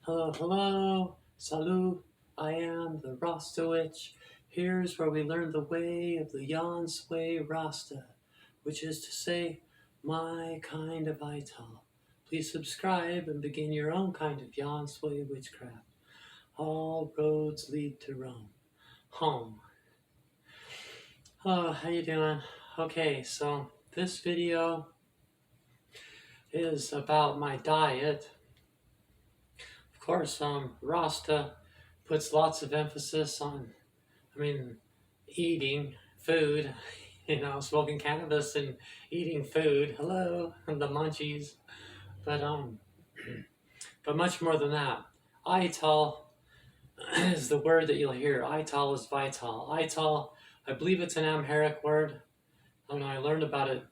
Hello, hello, salut, I am the Rasta Witch. Here's where we learn the way of the Yan Sway Rasta, which is to say, my kind of Ital. Please subscribe and begin your own kind of Yan Sway witchcraft. All roads lead to Rome. Home. Oh, how you doing? Okay, so this video is about my diet. Of course, Rasta puts lots of emphasis on, eating food, smoking cannabis and eating food. Hello, the munchies. But but much more than that. Ital is the word that you'll hear. Ital is vital. Ital, I believe it's an Amharic word. I learned about it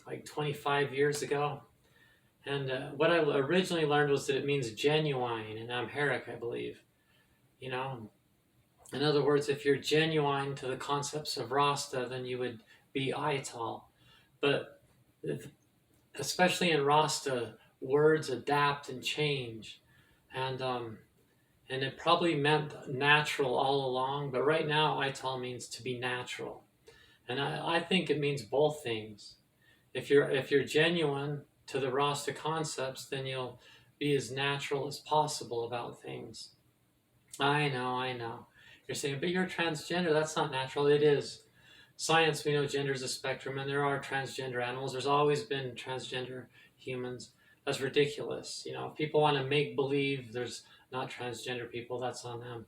like 25 years ago. And what I originally learned was that it means genuine in Amharic, I believe. In other words, if you're genuine to the concepts of Rasta, then you would be Ital. But especially in Rasta, words adapt and change. And it probably meant natural all along, but right now Ital means to be natural. And I think it means both things. If you're genuine to the Rasta concepts, then you'll be as natural as possible about things. I know. You're saying, but you're transgender. That's not natural. It is. Science, we know gender is a spectrum, and there are transgender animals. There's always been transgender humans. That's ridiculous. If people want to make believe there's not transgender people, that's on them.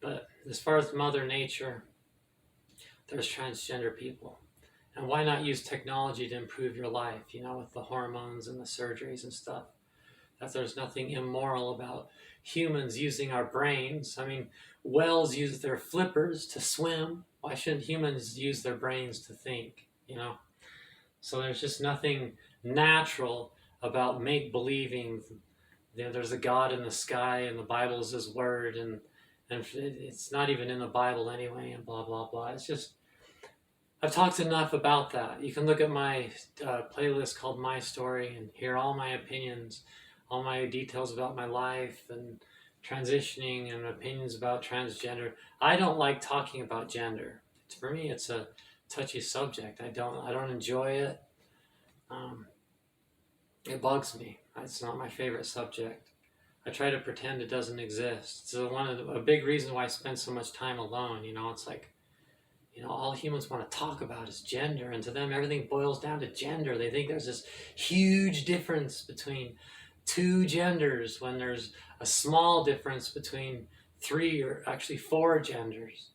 But as far as Mother Nature, there's transgender people. And why not use technology to improve your life, with the hormones and the surgeries and stuff? That there's nothing immoral about humans using our brains. Whales use their flippers to swim. Why shouldn't humans use their brains to think, So there's just nothing natural about make-believing. There's a God in the sky and the Bible is his word, and it's not even in the Bible anyway, and blah, blah, blah. It's just, I've talked enough about that. You can look at my playlist called My Story and hear all my opinions, all my details about my life and transitioning and opinions about transgender. I don't like talking about gender. For me, it's a touchy subject. I don't enjoy it. It bugs me. It's not my favorite subject. I try to pretend it doesn't exist. It's a big reason why I spend so much time alone. It's like, all humans want to talk about is gender, and to them everything boils down to gender. They think there's this huge difference between two genders when there's a small difference between three or actually four genders,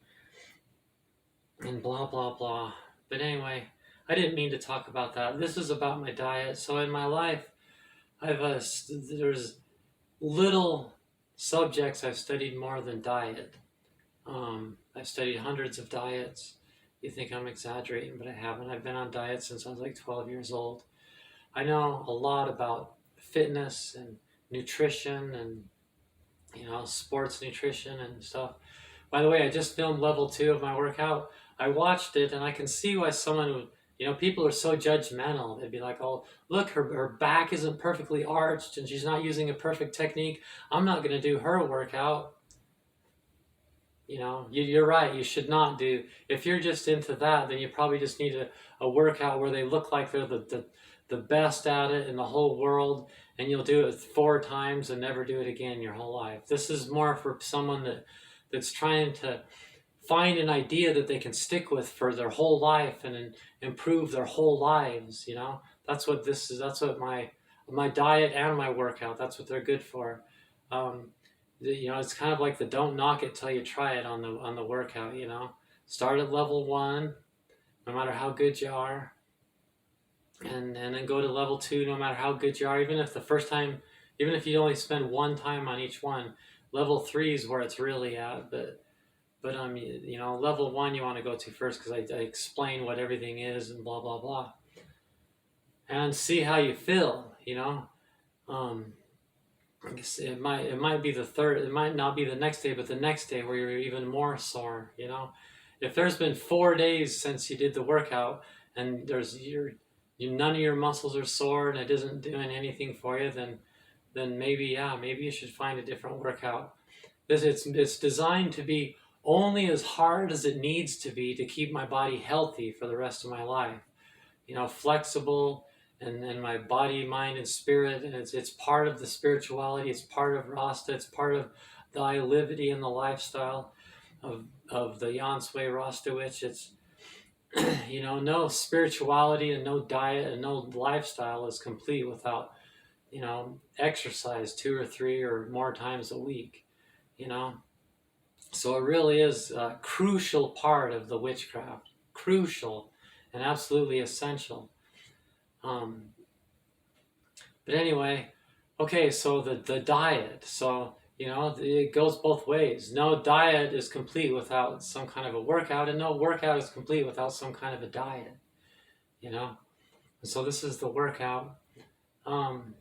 and blah, blah, blah. But anyway, I didn't mean to talk about that. This is about my diet. So in my life, there's little subjects I've studied more than diet. I've studied hundreds of diets. You think I'm exaggerating, but I haven't. I've been on diets since I was like 12 years old. I know a lot about fitness and nutrition and, sports nutrition and stuff. By the way, I just filmed level 2 of my workout. I watched it and I can see why someone would, people are so judgmental. They'd be like, oh, look, her back isn't perfectly arched and she's not using a perfect technique. I'm not going to do her workout. You're right. You should not do. If you're just into that, then you probably just need a workout where they look like they're the best at it in the whole world, and you'll do it 4 times and never do it again your whole life. This is more for someone that's trying to find an idea that they can stick with for their whole life and improve their whole lives. That's what this is. That's what my diet and my workout. That's what they're good for. It's kind of like the don't knock it till you try it on the workout. Start at level 1, no matter how good you are, and then go to level 2, no matter how good you are. Even if you only spend 1 time on each one, level 3 is where it's really at. But level 1 you want to go to first, because I explain what everything is and blah, blah, blah, and see how you feel. I guess it might be the third. It might not be the next day, but the next day where you're even more sore. If there's been 4 days since you did the workout and none of your muscles are sore and it isn't doing anything for you, then then maybe, yeah, maybe you should find a different workout. It's designed to be only as hard as it needs to be to keep my body healthy for the rest of my life. You know, flexible, and my body, mind, and spirit, and it's part of the spirituality. It's part of Rasta. It's part of the ilivity and the lifestyle of the Yansway Rastowich. It's you know, no spirituality and no diet and no lifestyle is complete without, you know, exercise 2 or 3 or more times a week. You know, so it really is a crucial part of the witchcraft, crucial and absolutely essential. Um, but anyway, okay, so the diet. So, you know, it goes both ways. No diet is complete without some kind of a workout, and no workout is complete without some kind of a diet, you know? And so this is the workout. Um,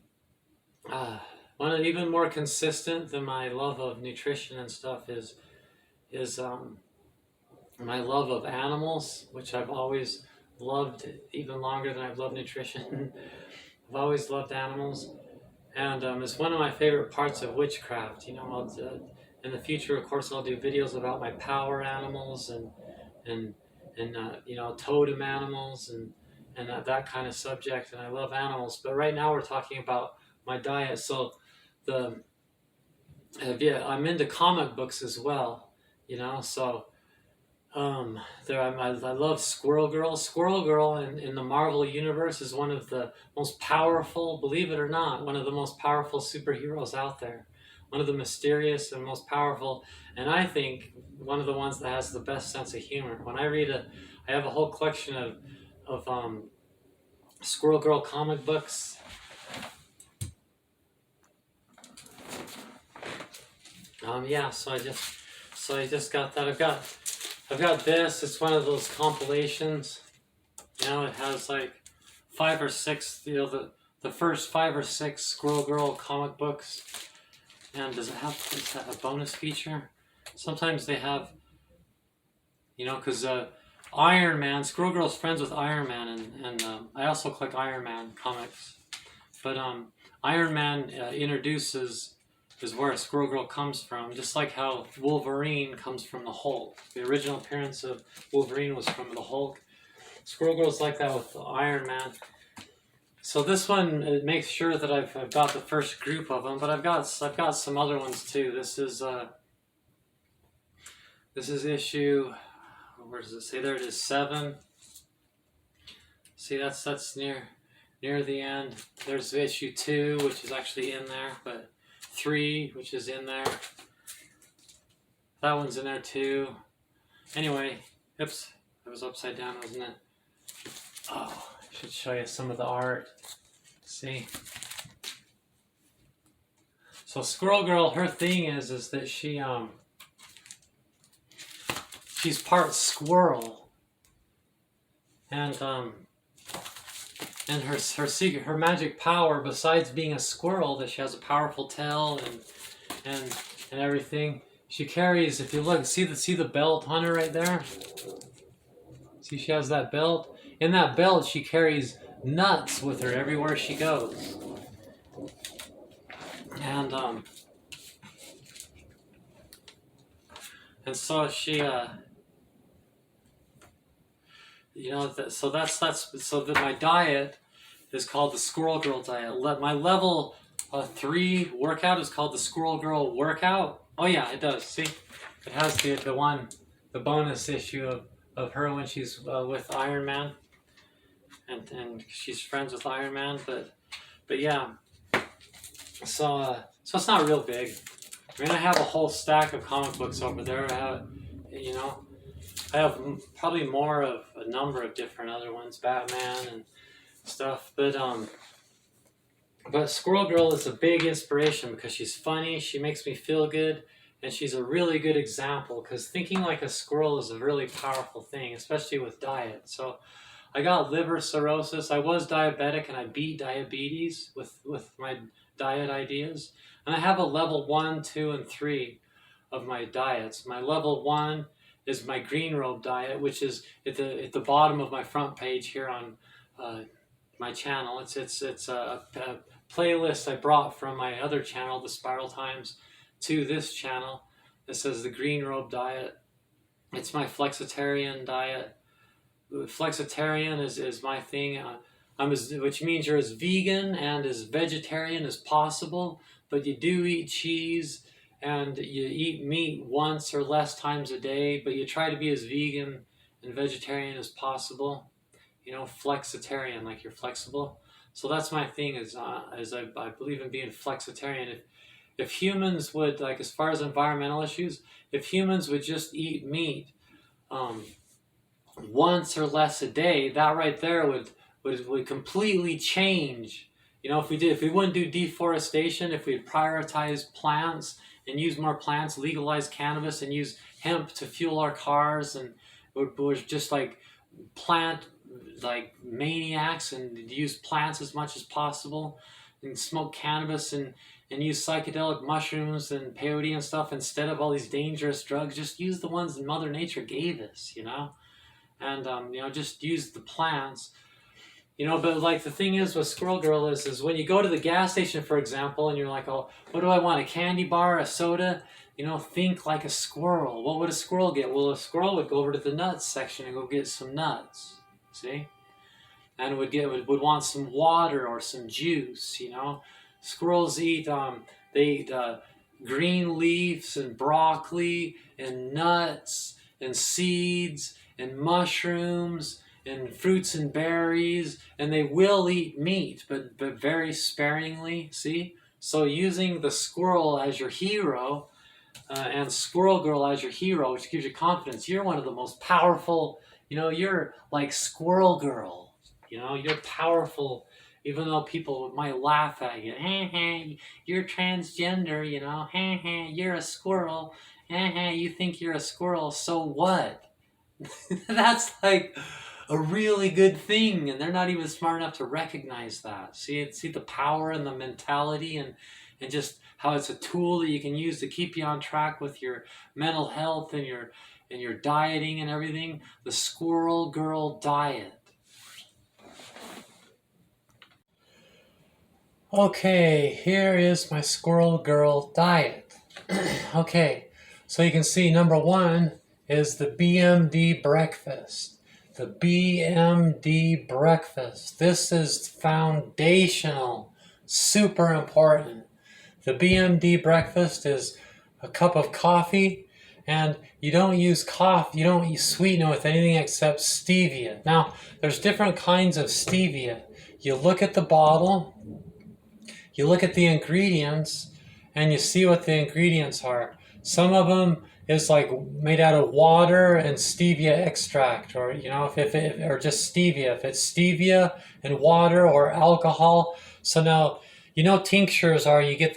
One of even more consistent than my love of nutrition and stuff is my love of animals, which I've always loved even longer than I've loved nutrition. I've always loved animals, and it's one of my favorite parts of witchcraft. You know, in the future, of course, I'll do videos about my power animals and you know, totem animals and that kind of subject. And I love animals, but right now we're talking about my diet. So yeah, I'm into comic books as well. You know, so. I love Squirrel Girl. Squirrel Girl in the Marvel Universe is one of the most powerful, believe it or not, one of the most powerful superheroes out there. One of the mysterious and most powerful, and I think one of the ones that has the best sense of humor. When I have a whole collection of Squirrel Girl comic books. Yeah, so I just got that. I've got this. It's one of those compilations. You know, it has like 5 or 6. You know, the first 5 or 6 Squirrel Girl comic books. And does it have a bonus feature? Sometimes they have. You know, because Iron Man, Squirrel Girl's friends with Iron Man, and I also collect Iron Man comics. But Iron Man introduces. Is where Squirrel Girl comes from, just like how Wolverine comes from the Hulk. The original appearance of Wolverine was from the Hulk. Squirrel Girl's like that with Iron Man. So this one, it makes sure that I've got the first group of them, but I've got some other ones too. This is issue. Where does it say? There it is, 7. See, that's near the end. There's issue 2, which is actually in there, but 3, which is in there. That one's in there too. Anyway, oops, it was upside down, wasn't it? Oh, I should show you some of the art. See? So Squirrel Girl, her thing is that she's part squirrel, and her secret, her magic power, besides being a squirrel, that she has a powerful tail and everything. She carries, if you look, see the belt on her right there. See, she has that belt. In that belt, she carries nuts with her everywhere she goes. And so she you know, so that my diet is called the Squirrel Girl diet. My level 3 workout is called the Squirrel Girl workout. Oh yeah, it does. See, it has the bonus issue of her when she's with Iron Man, and she's friends with Iron Man. But yeah, so it's not real big. I mean, I have a whole stack of comic books over there. I have probably more of a number of different other ones, Batman and stuff. But Squirrel Girl is a big inspiration because she's funny, she makes me feel good, and she's a really good example because thinking like a squirrel is a really powerful thing, especially with diet. So I got liver cirrhosis. I was diabetic and I beat diabetes with my diet ideas. And I have a level 1, 2, and 3 of my diets. My level 1 is my green robe diet, which is at the bottom of my front page here on my channel. It's playlist I brought from my other channel, the Spiral Times, to this channel. It says the green robe diet. It's my flexetarian diet. Flexetarian is my thing. Which means you're as vegan and as vegetarian as possible, but you do eat cheese and you eat meat once or less times a day, but you try to be as vegan and vegetarian as possible. You know, flexitarian, like you're flexible. So that's my thing. Is I believe in being flexitarian. If humans would, like, as far as environmental issues, if humans would just eat meat once or less a day, that right there would completely change. You know, if we wouldn't do deforestation, if we prioritize plants and use more plants, legalize cannabis and use hemp to fuel our cars, and we're just like plant like maniacs and use plants as much as possible and smoke cannabis and use psychedelic mushrooms and peyote and stuff instead of all these dangerous drugs. Just use the ones that Mother Nature gave us, you know? And, you know, just use the plants. You know, but like the thing is with Squirrel Girl is when you go to the gas station, for example, and you're like, oh, what do I want, a candy bar, a soda? You know, think like a squirrel. What would a squirrel get? Well, a squirrel would go over to the nuts section and go get some nuts, see? And would want some water or some juice, you know? Squirrels eat, they eat green leaves and broccoli and nuts and seeds and mushrooms and fruits and berries, and they will eat meat, but very sparingly, see? So using the squirrel as your hero, and Squirrel Girl as your hero, which gives you confidence. You're one of the most powerful, you know, you're like Squirrel Girl, you know, you're powerful, even though people might laugh at you. Hey, hey, you're transgender, you know, hey, hey, you're a squirrel, hey, hey, you think you're a squirrel, so what? That's like a really good thing, and they're not even smart enough to recognize that. See the power and the mentality, and just how it's a tool that you can use to keep you on track with your mental health and your dieting and everything. The Squirrel Girl diet. Okay, here is my Squirrel Girl diet. Okay, so you can see number one is the BMD breakfast. The BMD breakfast. This is foundational, super important. The BMD breakfast is a cup of coffee, and you don't use coffee, you don't sweeten it with anything except stevia. Now, there's different kinds of stevia. You look at the bottle, you look at the ingredients, and you see what the ingredients are. Some of them is like made out of water and stevia extract, or you know, or just stevia. If it's stevia and water or alcohol. So now, you know, tinctures are you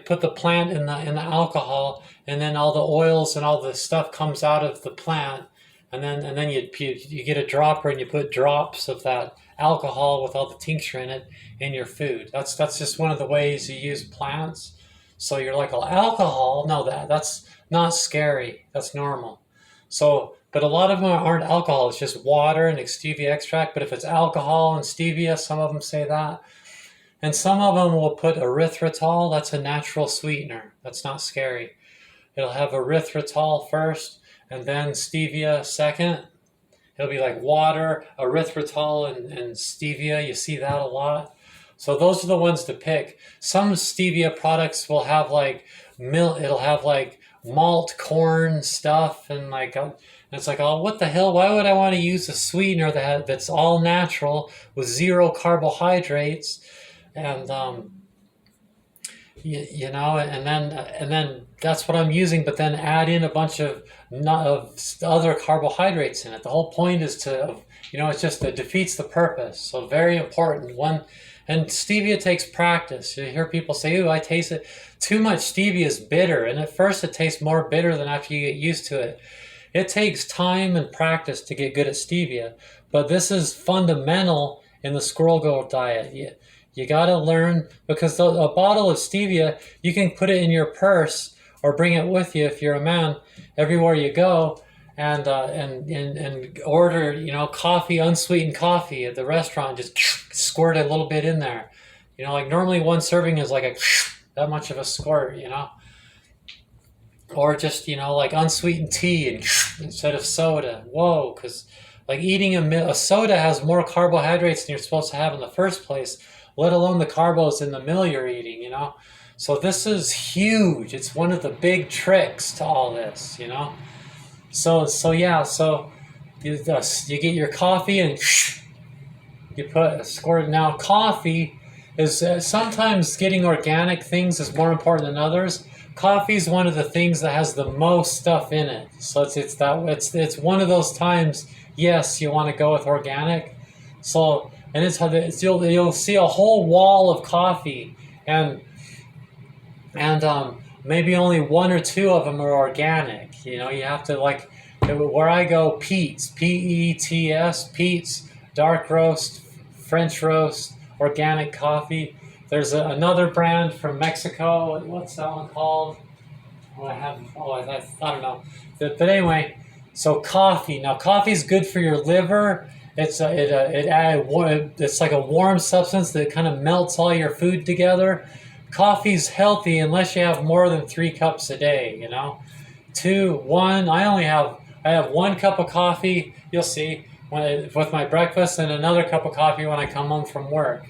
put the plant in the alcohol, and then all the oils and all the stuff comes out of the plant, and then you get a dropper and you put drops of that alcohol with all the tincture in it in your food. That's just one of the ways you use plants. So you're like, oh, alcohol? No, that's not scary. That's normal. So, but a lot of them aren't alcohol. It's just water and stevia extract. But if it's alcohol and stevia, some of them say that. And some of them will put erythritol. That's a natural sweetener. That's not scary. It'll have erythritol first and then stevia second. It'll be like water, erythritol, and stevia. You see that a lot. So those are the ones to pick. Some stevia products will have like milk. It'll have like malt corn stuff, and like it's like, oh, what the hell? Why would I want to use a sweetener that's all natural with zero carbohydrates? And you know, and then that's what I'm using. But then add in a bunch of other carbohydrates in it. The whole point is to, you know, it defeats the purpose. So very important one. And stevia takes practice. You hear people say, ooh, I taste it. Too much stevia is bitter. And at first it tastes more bitter than after you get used to it. It takes time and practice to get good at stevia. But this is fundamental in the Squirrel Girl diet. You got to learn, because a bottle of stevia, you can put it in your purse or bring it with you if you're a man everywhere you go. And order, you know, coffee, unsweetened coffee at the restaurant. Just squirt a little bit in there. You know, like normally one serving is like a that much of a squirt, you know, or just, you know, like unsweetened tea and instead of soda. Whoa, because like eating a soda has more carbohydrates than you're supposed to have in the first place, let alone the carbos in the meal you're eating, you know. So this is huge. It's one of the big tricks to all this, you know. So yeah, so you get your coffee and you put a squirt. Now coffee is sometimes getting organic things is more important than others. Coffee is one of the things that has the most stuff in it. So it's one of those times. Yes, you want to go with organic. So and you'll see a whole wall of coffee and maybe only one or two of them are organic. You know, you have to like where I go, Pete's, P-E-T-S, Pete's dark roast, French roast, organic coffee. There's another brand from Mexico. What's that one called? I don't know. But anyway, so coffee. Now coffee's good for your liver. It's like a warm substance that kind of melts all your food together. Coffee's healthy unless you have more than 3 cups a day, you know. 2, 1, I have 1 cup of coffee, you'll see, with my breakfast and another cup of coffee when I come home from work.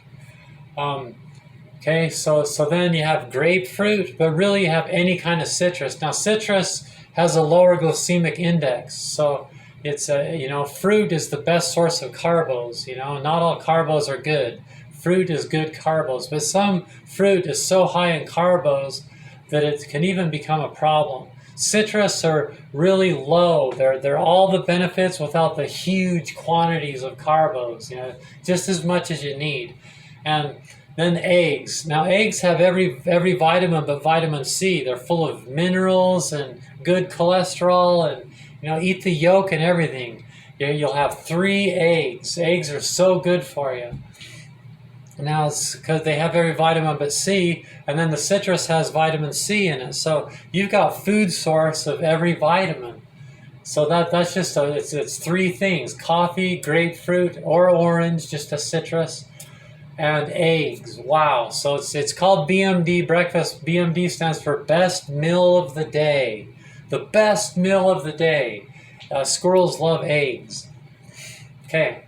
Okay, so then you have grapefruit, but really you have any kind of citrus. Now citrus has a lower glycemic index, so it's you know, fruit is the best source of carbos, you know. Not all carbos are good. Fruit is good carbos, but some fruit is so high in carbos that it can even become a problem. Citrus are really low. They're all the benefits without the huge quantities of carbos, you know, just as much as you need. And then eggs. Now eggs have every vitamin but vitamin C. They're full of minerals and good cholesterol, and you know, eat the yolk and everything. You'll have 3 eggs. Eggs are so good for you. Now it's because they have every vitamin but C, and then the citrus has vitamin C in it. So you've got food source of every vitamin. So that's just it's 3 things: coffee, grapefruit, or orange, just a citrus, and eggs. Wow. So it's called BMD breakfast. BMD stands for best meal of the day. The best meal of the day. Squirrels love eggs. Okay.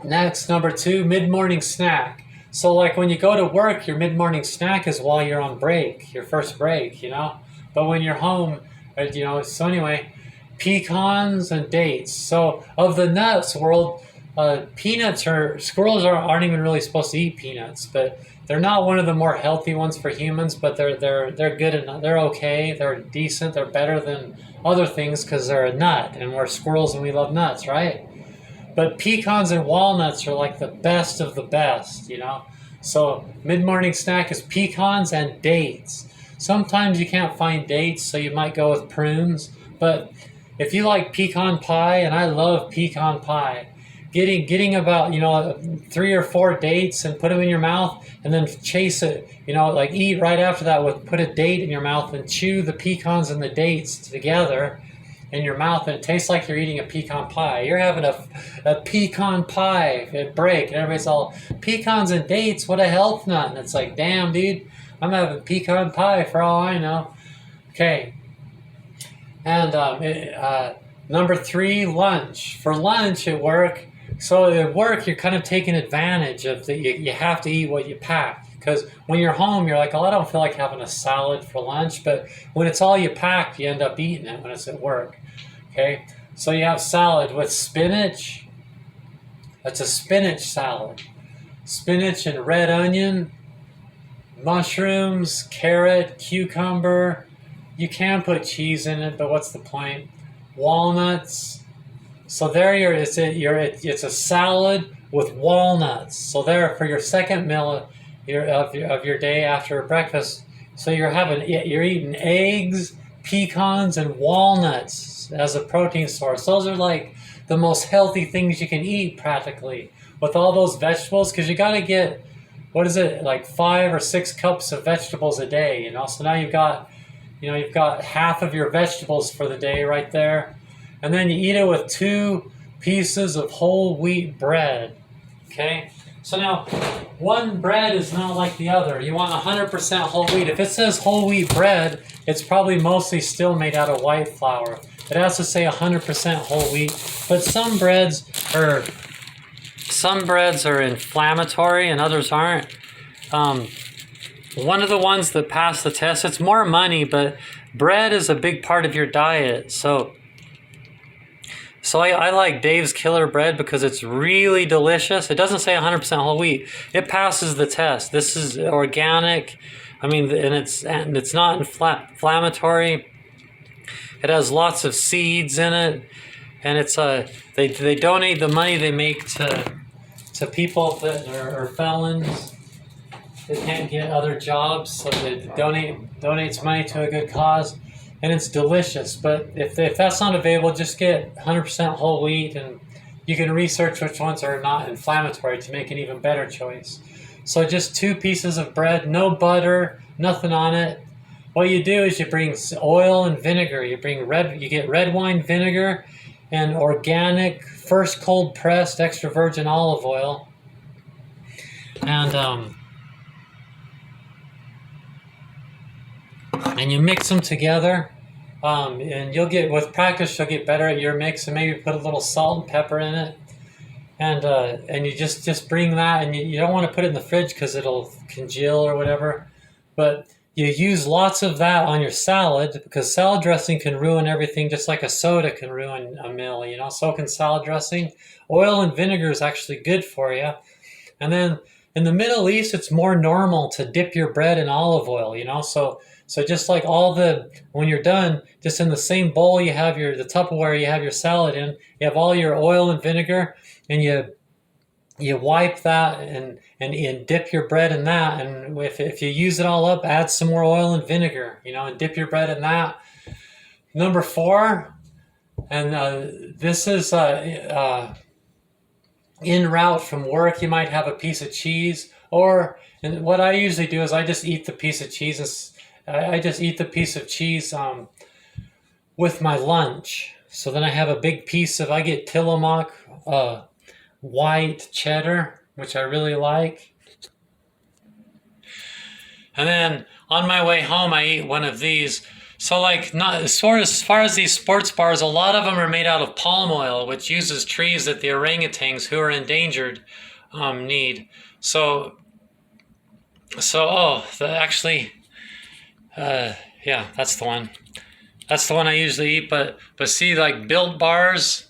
Next, number 2, mid-morning snack. So like when you go to work, your mid-morning snack is while you're on break, your first break, you know. But when you're home, you know, so anyway, pecans and dates. So of the nuts world, squirrels aren't even really supposed to eat peanuts, but they're not one of the more healthy ones for humans, but they're good enough. They're okay. They're decent. They're better than other things because they're a nut, and we're squirrels and we love nuts, right? But pecans and walnuts are like the best of the best, you know. So mid-morning snack is pecans and dates. Sometimes you can't find dates, so you might go with prunes. But if you like pecan pie, and I love pecan pie, getting about, you know, 3 or 4 dates and put them in your mouth, and then chase it, you know, like eat right after that with, put a date in your mouth and chew the pecans and the dates together in your mouth, and it tastes like you're eating a pecan pie. You're having a pecan pie at break, and everybody's all, pecans and dates, what a health nut. And it's like, damn, dude, I'm having pecan pie for all I know. Okay. And number 3, lunch. For lunch at work, so at work, you're kind of taking advantage of you have to eat what you pack. Because when you're home, you're like, oh, I don't feel like having a salad for lunch. But when it's all you packed, you end up eating it when it's at work. Okay, so you have salad with spinach. That's a spinach salad. Spinach and red onion, mushrooms, carrot, cucumber. You can put cheese in it, but what's the point? Walnuts. So there it's a salad with walnuts. So there for your second meal of your day after breakfast. So you're eating eggs, pecans, and walnuts as a protein source. Those are like the most healthy things you can eat practically with all those vegetables, because you got to get, what is it, like 5 or 6 cups of vegetables a day, you know. So now you've got half of your vegetables for the day right there. And then you eat it with 2 pieces of whole wheat bread. Okay, So now, one bread is not like the other. You want 100% whole wheat. If it says whole wheat bread, it's probably mostly still made out of white flour. It has to say 100% whole wheat. But some breads are inflammatory and others aren't. One of the ones that pass the test, it's more money, but bread is a big part of your diet. So I like Dave's Killer Bread because it's really delicious. It doesn't say 100% whole wheat. It passes the test. This is organic. I mean, and it's not inflammatory. It has lots of seeds in it, and it's they donate the money they make to people that are felons. They can't get other jobs, so they donates money to a good cause. And it's delicious, but if that's not available, just get 100% whole wheat, and you can research which ones are not inflammatory to make an even better choice. So just 2 pieces of bread, no butter, nothing on it. What you do is you bring oil and vinegar. You get red wine vinegar and organic, first cold pressed extra virgin olive oil, and you mix them together. And with practice, you'll get better at your mix, and maybe put a little salt and pepper in it. And you just bring that, and you don't want to put it in the fridge because it'll congeal or whatever. But you use lots of that on your salad, because salad dressing can ruin everything, just like a soda can ruin a meal, so can salad dressing. Oil and vinegar is actually good for you. And then in the Middle East, it's more normal to dip your bread in olive oil, So just like when you're done, just in the same bowl the Tupperware you have your salad in, you have all your oil and vinegar, and you wipe that and dip your bread in that. And if you use it all up, add some more oil and vinegar, and dip your bread in that. Number 4, and this is en route from work, you might have a piece of cheese, and what I usually do is I just eat the piece of cheese. I just eat the piece of cheese with my lunch. So then I have a big piece I get Tillamook white cheddar, which I really like. And then on my way home, I eat one of these. So not as far as these sports bars, a lot of them are made out of palm oil, which uses trees that the orangutans who are endangered need. Yeah, that's the one. That's the one I usually eat. But see, like Built bars,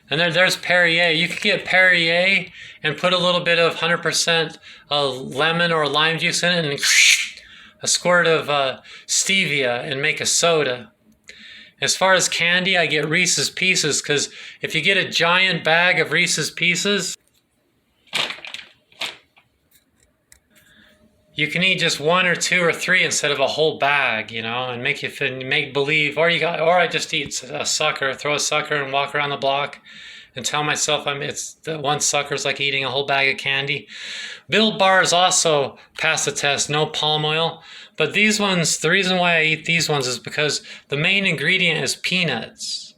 and there's Perrier. You could get Perrier and put a little bit of 100% lemon or lime juice in it, and a squirt of stevia, and make a soda. As far as candy, I get Reese's Pieces, because if you get a giant bag of Reese's Pieces, you can eat just 1 or 2 or 3 instead of a whole bag, and make believe. Or I just eat a sucker, throw a sucker, and walk around the block, and tell myself one sucker's like eating a whole bag of candy. Built bars also pass the test, no palm oil. But these ones, the reason why I eat these ones is because the main ingredient is peanuts,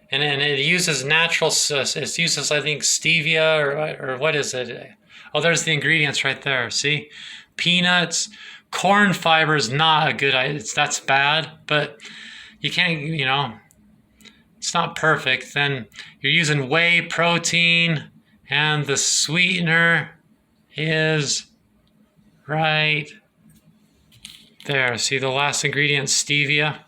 and it uses it uses, I think, stevia or what is it? Oh, there's the ingredients right there. See. Peanuts, corn fiber is not a good idea. That's bad, but you can't, it's not perfect. Then you're using whey protein, and the sweetener is right there. See the last ingredient, stevia.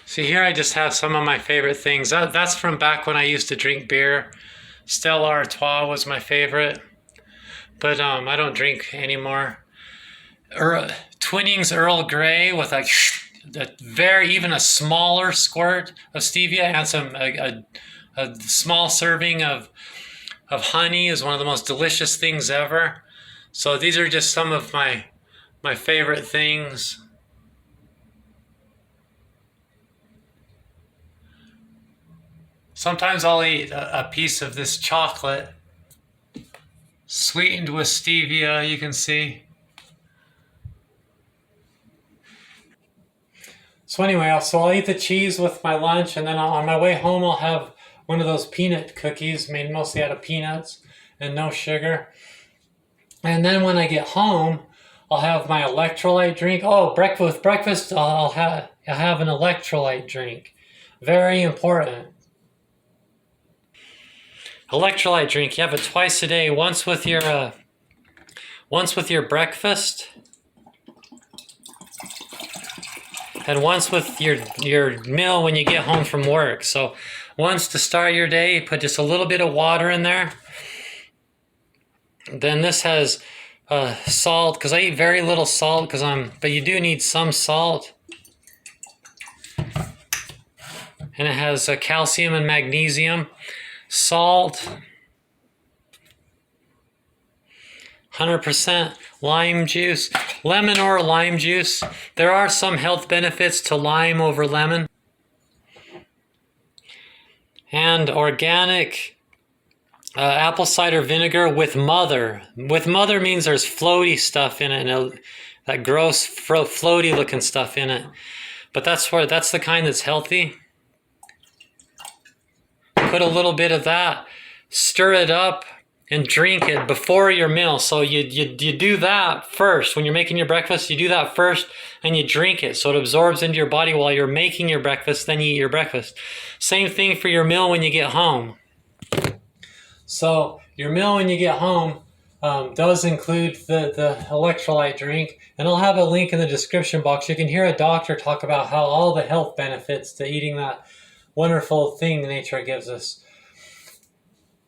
See here, I just have some of my favorite things. That's from back when I used to drink beer. Stella Artois was my favorite. But I don't drink anymore. Twinings Earl Grey with even a smaller squirt of stevia, and a small serving of honey is one of the most delicious things ever. So these are just some of my favorite things. Sometimes I'll eat a piece of this chocolate, sweetened with stevia, you can see. So anyway, I'll eat the cheese with my lunch, and then on my way home I'll have one of those peanut cookies made mostly out of peanuts and no sugar. And then when I get home, I'll have my electrolyte drink. Oh, breakfast, I'll have an electrolyte drink. Very important. Electrolyte drink. You have it twice a day. Once with your breakfast, and once with your meal when you get home from work. So once to start your day, put just a little bit of water in there. Then this has salt, because I eat very little salt, but you do need some salt. And it has calcium and magnesium. Salt, 100% lime juice, lemon or lime juice. There are some health benefits to lime over lemon. And organic apple cider vinegar with mother. With mother means there's floaty stuff in it, that gross floaty looking stuff in it. But that's the kind that's healthy. Put a little bit of that, stir it up, and drink it before your meal. So you do that first. When you're making your breakfast, you do that first and you drink it. So it absorbs into your body while you're making your breakfast, then you eat your breakfast. Same thing for your meal when you get home. So your meal when you get home does include the electrolyte drink. And I'll have a link in the description box. You can hear a doctor talk about how all the health benefits to eating that wonderful thing nature gives us.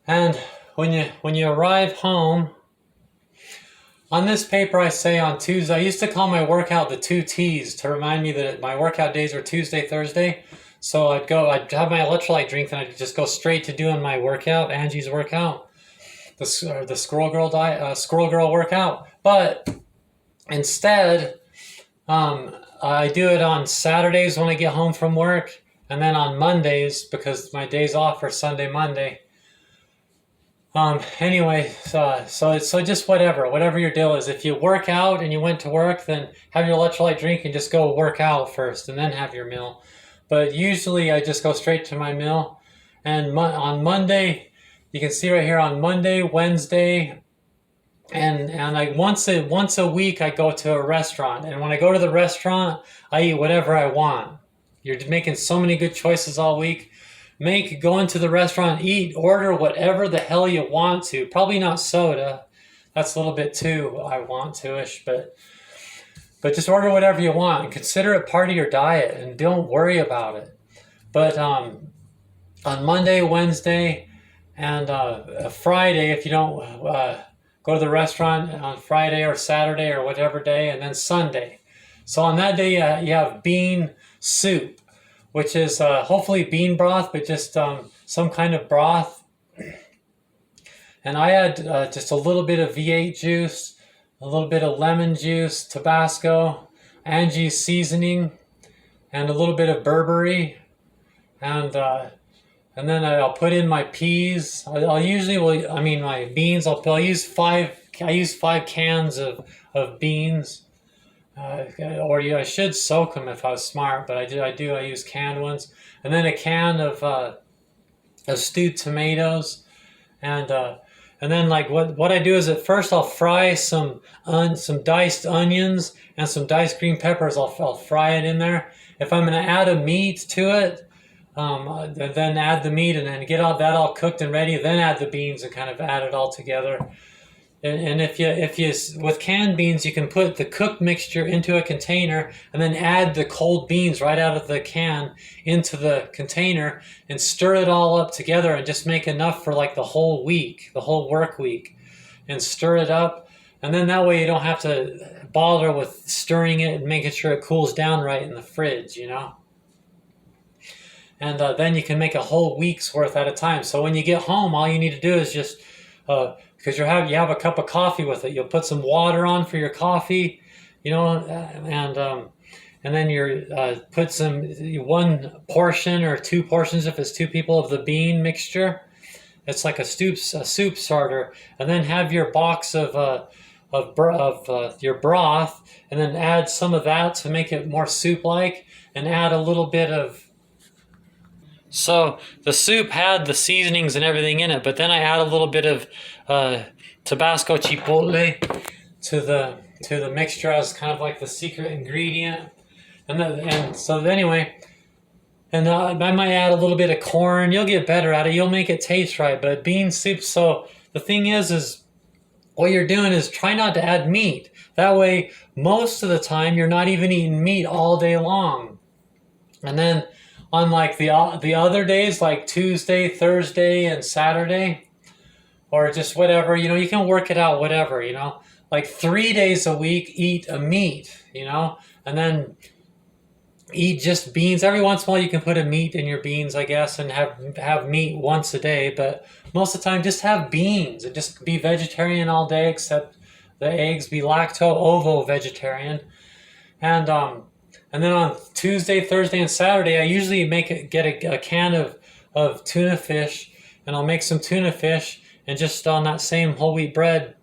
And when you arrive home, on this paper I say on Tuesday, I used to call my workout the 2 T's to remind me that my workout days are Tuesday, Thursday. So I'd have my electrolyte drink and I'd just go straight to doing my workout, Angie's workout, the Squirrel Girl workout. But instead, I do it on Saturdays when I get home from work. And then on Mondays, because my days off are Sunday, Monday. Anyway, so just whatever your deal is. If you work out and you went to work, then have your electrolyte drink and just go work out first and then have your meal. But usually I just go straight to my meal. And on Monday, you can see right here on Monday, Wednesday, and I once a week I go to a restaurant. And when I go to the restaurant, I eat whatever I want. You're making so many good choices all week. Go into the restaurant, order whatever the hell you want to. Probably not soda. That's a little bit too I want to-ish, but just order whatever you want and consider it part of your diet and don't worry about it. But on Monday, Wednesday, and Friday, if you don't go to the restaurant on Friday or Saturday or whatever day, and then Sunday. So on that day, you have bean soup, which is hopefully bean broth, but just some kind of broth. And I add just a little bit of V8 juice, a little bit of lemon juice, Tabasco, Angie's seasoning, and a little bit of Burberry. And then I'll put in my peas. My beans. I'll use five cans of beans. I should soak them if I was smart, but I use canned ones, and then a can of stewed tomatoes, and then like what I do is at first I'll fry some diced onions and some diced green peppers. I'll fry it in there. If I'm going to add a meat to it, then add the meat and then get all that all cooked and ready. Then add the beans and kind of add it all together. And if you with canned beans, you can put the cooked mixture into a container and then add the cold beans right out of the can into the container and stir it all up together and just make enough for like the whole week, the whole work week, and stir it up. And then that way you don't have to bother with stirring it and making sure it cools down right in the fridge, you know. And then you can make a whole week's worth at a time. So when you get home, all you need to do is just because you have a cup of coffee with it. You'll put some water on for your coffee, you know, and then you put some 1 portion or 2 portions if it's 2 people of the bean mixture. It's like a soup starter, and then have your box of your broth, and then add some of that to make it more soup-like, and add a little bit of So the soup had the seasonings and everything in it, but then I add a little bit of Tabasco chipotle to the mixture as kind of like the secret ingredient. And so anyway, and I might add a little bit of corn. You'll get better at it. You'll make it taste right. But bean soup. So the thing is what you're doing is try not to add meat. That way, most of the time, you're not even eating meat all day long. And then on like the other days, like Tuesday, Thursday, and Saturday, or just whatever, you can work it out, whatever, like 3 days a week, eat a meat, and then eat just beans. Every once in a while you can put a meat in your beans, I guess, and have meat once a day, but most of the time just have beans and just be vegetarian all day, except the eggs. Be lacto-ovo vegetarian. And then on Tuesday, Thursday, and Saturday, I usually get a can of tuna fish, and I'll make some tuna fish, and just on that same whole wheat bread,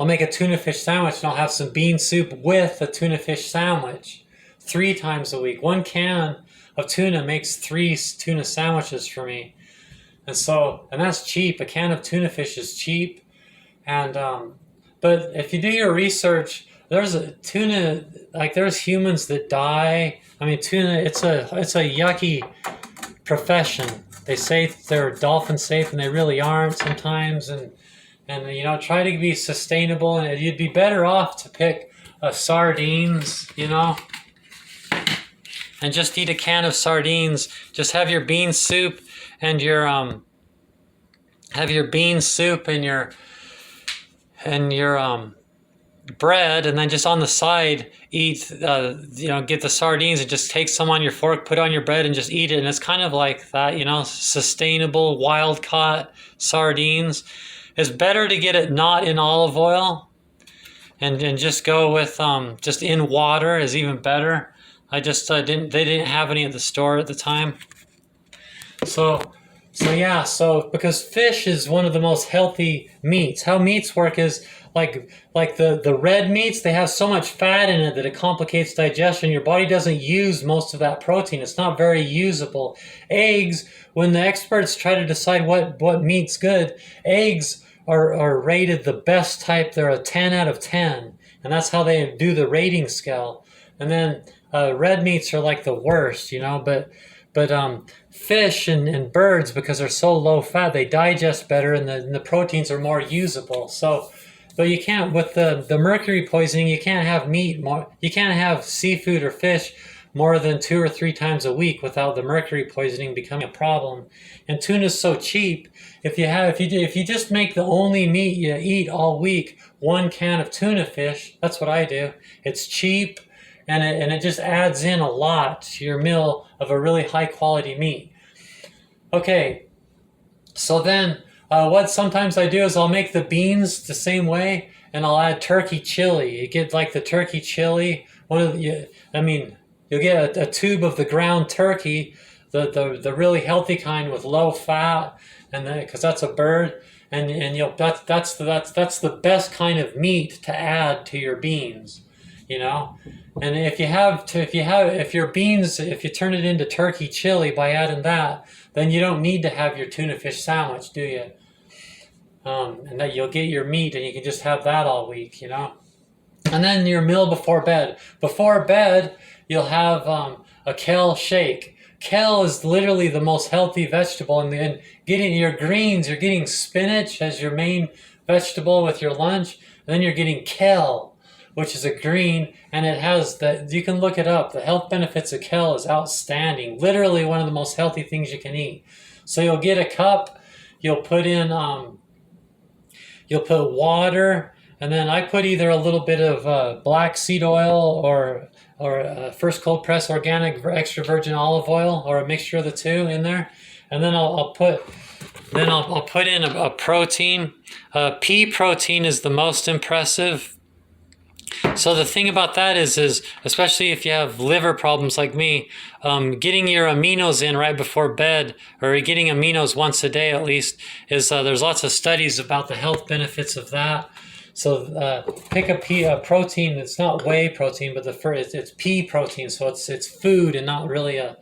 I'll make a tuna fish sandwich, and I'll have some bean soup with a tuna fish sandwich 3 times a week. 1 can of tuna makes 3 tuna sandwiches for me. And that's cheap. A can of tuna fish is cheap. And but if you do your research, there's humans that die. I mean, tuna, it's a yucky profession. They say they're dolphin safe, and they really aren't sometimes. And try to be sustainable, and you'd be better off to pick sardines, and just eat a can of sardines. Just have your bean soup and your bread, and then just on the side eat get the sardines and just take some on your fork, put on your bread, and just eat it. And it's kind of like that, sustainable wild caught sardines. It's better to get it not in olive oil, and just go with just in water is even better. I just they didn't have any at the store at the time. So because fish is one of the most healthy meats. How meats work is like the red meats, they have so much fat in it that it complicates digestion. Your body doesn't use most of that protein. It's not very usable. Eggs, when the experts try to decide what meat's good, eggs are rated the best type. They're a 10 out of 10, and that's how they do the rating scale. And then red meats are like the worst, but fish and birds, because they're so low fat, they digest better, and the proteins are more usable. So, but you can't, with the mercury poisoning, you can't have meat more. You can't have seafood or fish more than 2 or 3 times a week without the mercury poisoning becoming a problem. And tuna's so cheap. If you just make the only meat you eat all week 1 can of tuna fish, that's what I do. It's cheap, and it just adds in a lot to your meal of a really high quality meat. Okay, so then what sometimes I do is I'll make the beans the same way, and I'll add turkey chili. You get like the turkey chili. You'll get a tube of the ground turkey, the really healthy kind with low fat, and because that's a bird, and that's the best kind of meat to add to your beans, And if you turn it into turkey chili by adding that, then you don't need to have your tuna fish sandwich, do you? And that you'll get your meat, and you can just have that all week, And then your meal before bed. Before bed, you'll have a kale shake. Kale is literally the most healthy vegetable, and getting your greens, you're getting spinach as your main vegetable with your lunch, and then you're getting kale, which is a green, and it has you can look it up. The health benefits of kale is outstanding. Literally one of the most healthy things you can eat. So you'll get a cup, you'll put in, you'll put water, and then I put either a little bit of black seed oil or first cold press organic extra virgin olive oil, or a mixture of the two in there, and then I'll put in a protein. Pea protein is the most impressive. So the thing about that is especially if you have liver problems like me, getting your aminos in right before bed, or getting aminos once a day at least, is there's lots of studies about the health benefits of that. So pick a protein. It's not whey protein, but it's pea protein. So it's food and not really a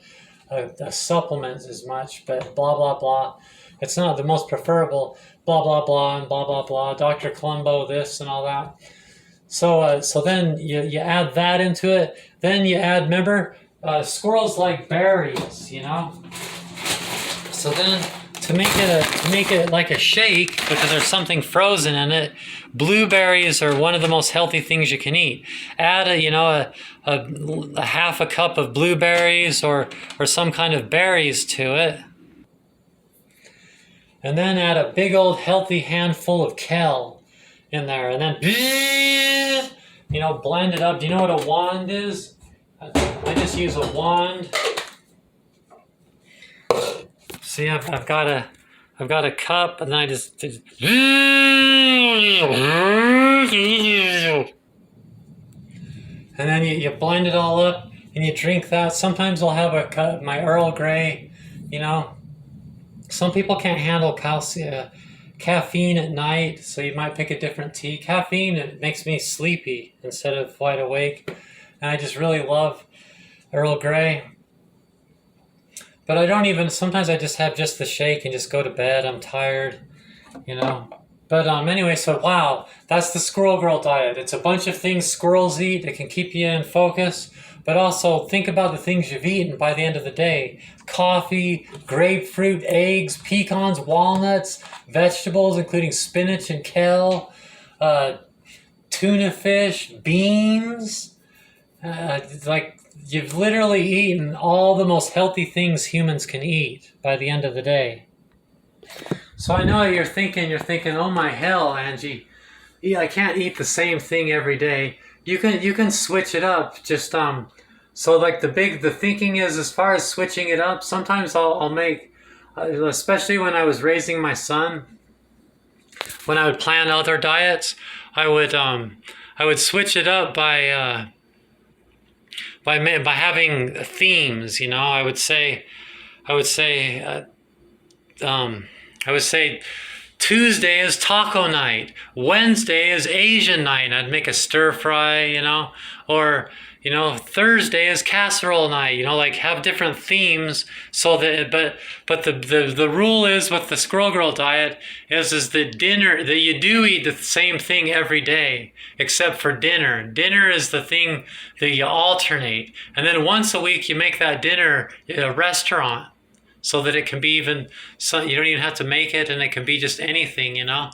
a supplement as much, but blah, blah, blah. It's not the most preferable, blah, blah, blah, and blah, blah, blah. Dr. Columbo, this and all that. So then you add that into it. Then you add, remember, squirrels like berries, you know? So then to make it like a shake, because there's something frozen in it, blueberries are one of the most healthy things you can eat. Add a half a cup of blueberries or some kind of berries to it. And then add a big old healthy handful of kale in there. And then, you know, blend it up. Do you know what a wand is? I just use a wand. See, I've got a cup, and then I just and then you blend it all up, and you drink that. Sometimes I'll have a cup, my Earl Grey, you know. Some people can't handle caffeine at night, so you might pick a different tea. Caffeine, it makes me sleepy instead of wide awake, and I just really love Earl Grey. But I don't even, sometimes I just have just the shake and just go to bed. I'm tired, you know. But anyway, so wow, that's the Squirrel Girl diet. It's a bunch of things squirrels eat that can keep you in focus, but also think about the things you've eaten by the end of the day. Coffee, grapefruit, eggs, pecans, walnuts, vegetables, including spinach and kale, tuna fish, beans. Like, you've literally eaten all the most healthy things humans can eat by the end of the day. So I know you're thinking, oh my hell, Angie, yeah, I can't eat the same thing every day. You can switch it up. Just so like the thinking is, as far as switching it up, sometimes I'll make, especially when I was raising my son, when I would plan other diets, I would switch it up by having themes, you know. I would say Tuesday is taco night, Wednesday is Asian night. I'd make a stir fry, you know, or, you know, Thursday is casserole night, you know, like have different themes so that, but the rule is with the Squirrel Girl diet is that dinner, that you do eat the same thing every day, except for dinner. Dinner is the thing that you alternate. And then once a week you make that dinner a restaurant so that it can be even, so you don't even have to make it, and it can be just anything, you know.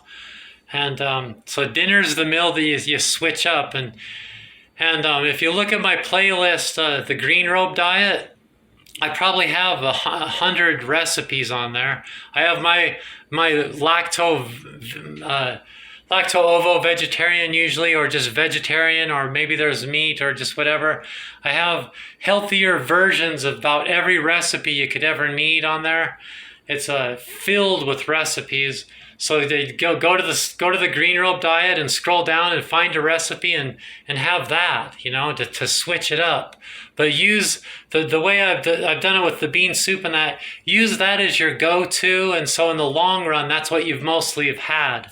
And so dinner's the meal that you switch up. And if you look at my playlist, the Green Robe Diet, I probably have 100 recipes on there. I have my lacto-ovo vegetarian usually, or just vegetarian, or maybe there's meat or just whatever. I have healthier versions of about every recipe you could ever need on there. It's filled with recipes. So they go to the Green Robe Diet and scroll down and find a recipe and have that, you know, to switch it up. But use the way I've done it with the bean soup and that. Use that as your go-to, and so in the long run, that's what you've mostly have had.